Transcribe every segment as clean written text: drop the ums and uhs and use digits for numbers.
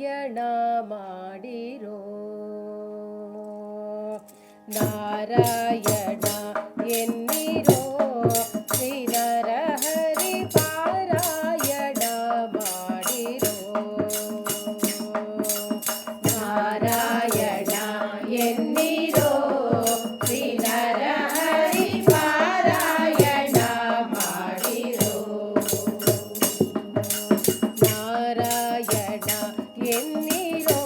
ನಾರಾಯಣ ಮಾಡಿರೋ ನಾರಾಯಣ ಎನ್ನಿರೋ ಶ್ರೀ ನರಹರಿ ಪಾರಾಯಣ ಮಾಡಿರೋ ನಾರಾಯಣ ಎನ್ನಿರೋ ಶ್ರೀ ನರಹರಿ ಪಾರಾಯಣ ಮಾಡಿರೋ ನಾರಾಯಣ ಎನ್ನಿರೋ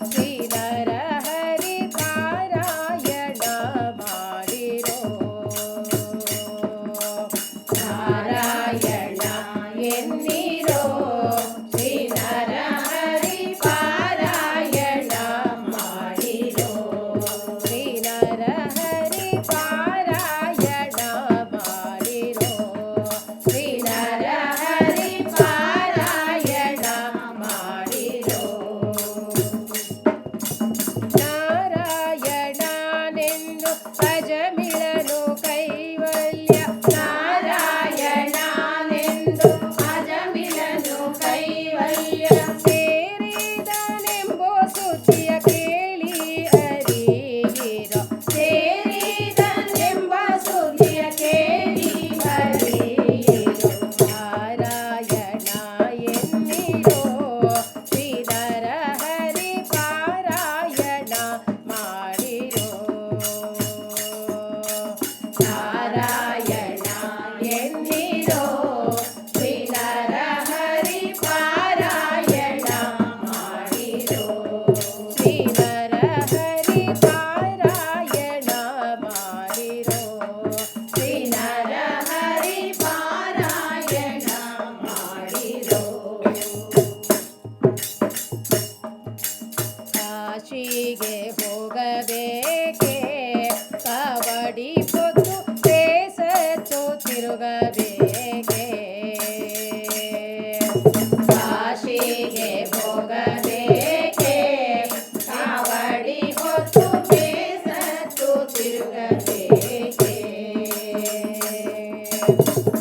ಶ್ರೀ ನರಹರಿ ಪಾರಾಯಣ ಮಾಡಿರೋ ನಾರಾಯಣ ಎನ್ನಿರೋ ಶ್ರೀ ನರಹರಿ ಪಾರಾಯಣ ಮಾಡಿರೋ ಶ್ರೀ ನರಹರಿ ಪಾರಾಯಣ ಮಾಡಿರೋ ಶ್ರೀ ನರಹರಿ ಪಾರಾಯಣ ಮಾಡಿರೋ ನಾರಾಯಣನೆಂದು ಅಜಮಿಳನು ಕೈವಲ್ಯ ನಾರಾಯಣನೆಂದು ಅಜಮಿಳನು ಕೈವಲ್ಯ ಸೇರಿದನೆಂಬೋ ಸುದ್ದಿಯ ಕೇಳಿ ಅರಿಯಿರೋ ಸೇರಿದನೆಂಬ ಸುದ್ದಿಯ ಕೇಳಿ ಅರಿಯಿರೋ ನಾರಾಯಣ ಎನ್ನಿರೋ ಶ್ರೀ ನರಹರಿ ಪಾರಾಯಣ ಮಾಡಿರೋ ನಾರಾಯಣ ಎನ್ನಿರೋ ಶ್ರೀ ನರಹರಿ ಪಾರಾಯಣ ಮಾಡಿರೋ ಶ್ರೀ ನರಹರಿ ಪಾರಾಯಣ ಮಾಡಿರೋ ಶ್ರೀ ನರಹರಿ ಪಾರಾಯಣ ಮಾಡಿರೋ ಕಾಶಿಗೆ ಹೋಗಬೇಕೆ ಕಬಡ್ಡಿ పొద్దు ಬೇಸತ್ತು ತಿರುಗಬೇಕೆ ಕಾಶಿಗೆ ಹೋಗಬೇಕೆ ಕಬಡ್ಡಿ పొద్దు ಬೇಸತ್ತು ತಿರುಗಬೇಕೆ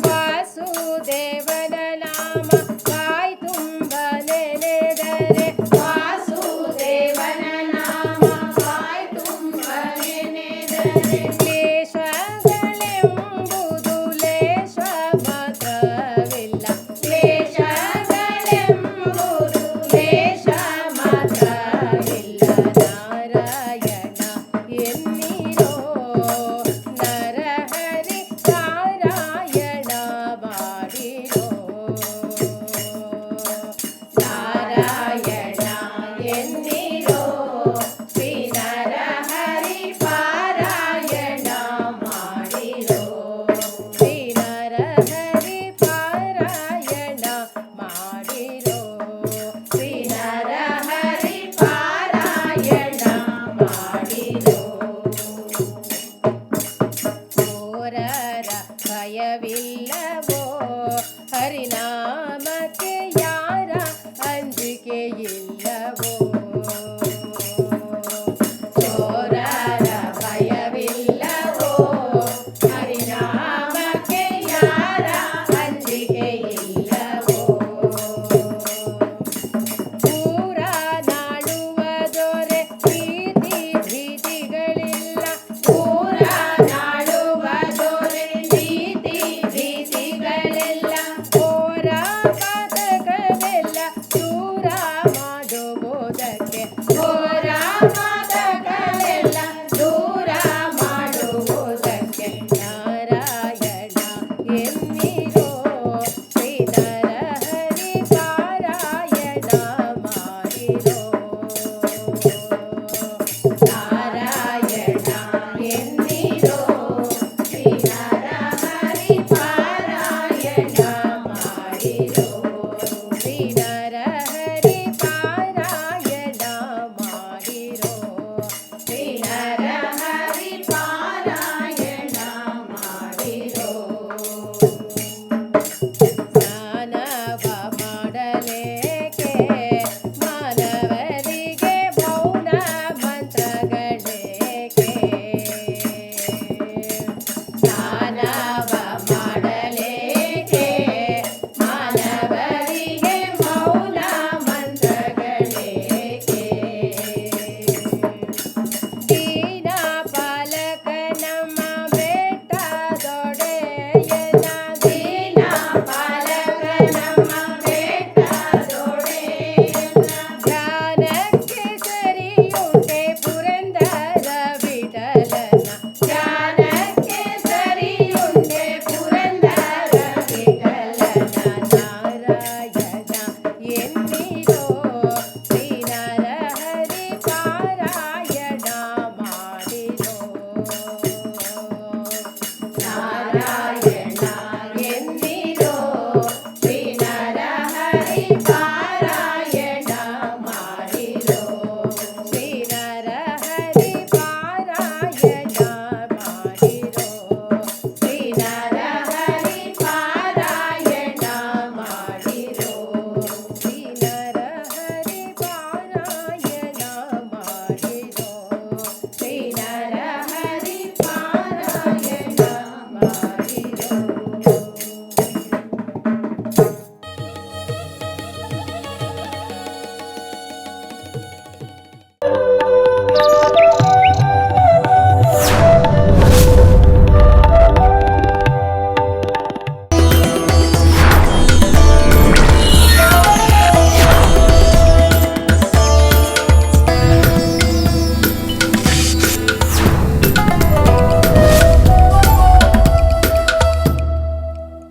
ವಾಸುದೇವನ ನಾಮ ಬಾಯಿ ತುಂಬ ನೆನೆದರೆ ವಾಸುದೇವನ ನಾಮ ಬಾಯಿ ತುಂಬ ನೆನೆದರೆ ಕ್ಲೇಶಗಳೆಂಬುದು ಲೇಷ ಮಾತ್ರವಿಲ್ಲ ಕ್ಲೇಶಗಳೆಂಬುದು ಲೇಷ ಮಾತ್ರವಿಲ್ಲ ನಾರಾಯಣ ಎನ್ನಿರೋ ನರಹರಿ ಪಾರಾಯಣ ಮಾಡಿರೋ ನಾರಾಯಣ ಎನ್ನಿರೋ ಶ್ರೀ ನರಹರಿ ಪಾರಾಯಣ ಮಾಡಿರೋ ಶ್ರೀ ನರಹರಿ ಪಾರಾಯಣ ಮಾಡಿರೋ ಶ್ರೀ ನರಹರಿ ಪಾರಾಯಣ ಮಾಡಿರೋ ಘೋರರ ಭಯವಿಲ್ಲವೋ ಹರಿನಾಮಕ್ಕೆ ಯಾರ ಅಂಜಿಕೆ ಇಲ್ಲವೋ